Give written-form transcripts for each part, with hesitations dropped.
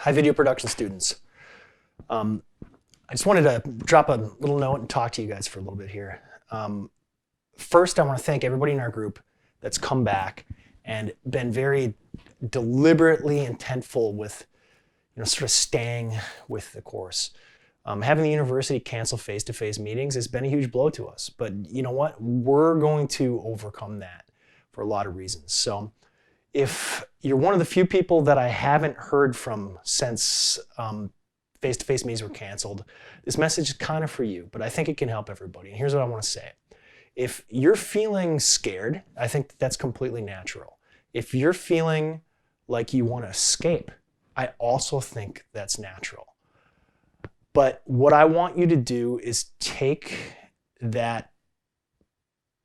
Hi, video production students. I just wanted to drop a little note and talk to you guys for a little bit here. First, I want to thank everybody in our group that's come back and been very deliberately intentful with, sort of staying with the course. Having the university cancel face-to-face meetings has been a huge blow to us, but you know what? We're going to overcome that for a lot of reasons. So if you're one of the few people that I haven't heard from since face-to-face meetings were canceled, this message is kind of for you, but I think it can help everybody. And here's what I want to say. If you're feeling scared, I think that's completely natural. If you're feeling like you want to escape, I also think that's natural. But what I want you to do is take that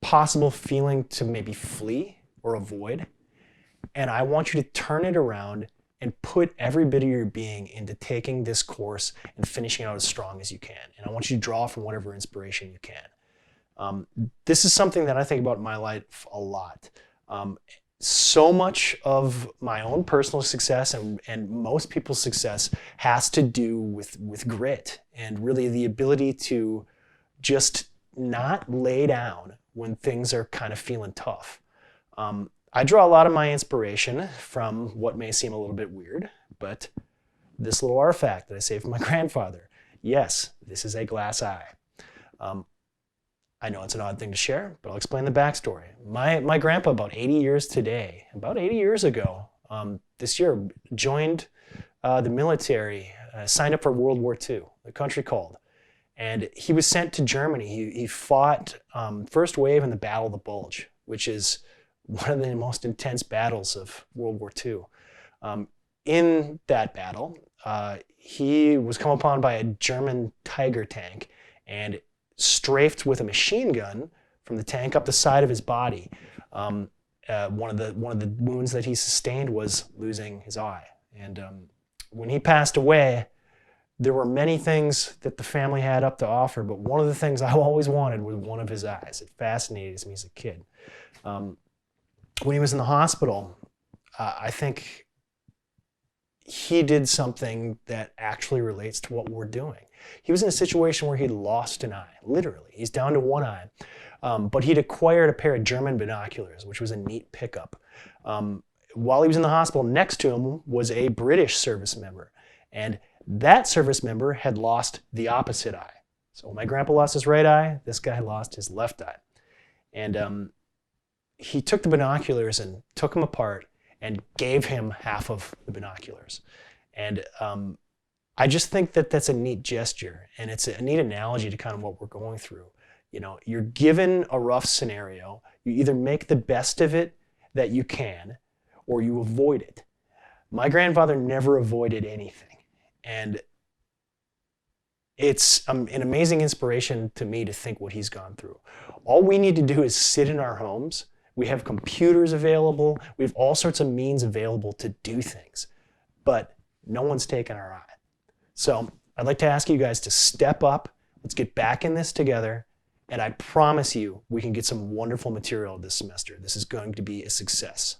possible feeling to maybe flee or avoid, and I want you to turn it around and put every bit of your being into taking this course and finishing out as strong as you can. And I want you to draw from whatever inspiration you can. This is something that I think about in my life a lot. So much of my own personal success and most people's success has to do with grit and really the ability to just not lay down when things are kind of feeling tough. I draw a lot of my inspiration from what may seem a little bit weird, but this little artifact that I saved from my grandfather. Yes, this is a glass eye. I know it's an odd thing to share, but I'll explain the backstory. My grandpa, about 80 years ago, this year, joined the military, signed up for World War II, the country called. And he was sent to Germany. He fought first wave in the Battle of the Bulge, which is one of the most intense battles of World War II. In that battle, he was come upon by a German Tiger tank and strafed with a machine gun from the tank up the side of his body. One of the wounds that he sustained was losing his eye. And when he passed away, there were many things that the family had up to offer, but one of the things I always wanted was one of his eyes. It fascinated me as a kid. When he was in the hospital, I think he did something that actually relates to what we're doing. He was in a situation where he'd lost an eye, literally. He's down to one eye. But he'd acquired a pair of German binoculars, which was a neat pickup. While he was in the hospital, next to him was a British service member. And that service member had lost the opposite eye. So when my grandpa lost his right eye, this guy lost his left eye. And he took the binoculars and took them apart and gave him half of the binoculars. And I just think that that's a neat gesture, and it's a neat analogy to kind of what we're going through. You're given a rough scenario. You either make the best of it that you can, or you avoid it. My grandfather never avoided anything. And it's an amazing inspiration to me to think what he's gone through. All we need to do is sit in our homes. We have computers available. We have all sorts of means available to do things. But no one's taken our eye. So I'd like to ask you guys to step up. Let's get back in this together. And I promise you, we can get some wonderful material this semester. This is going to be a success.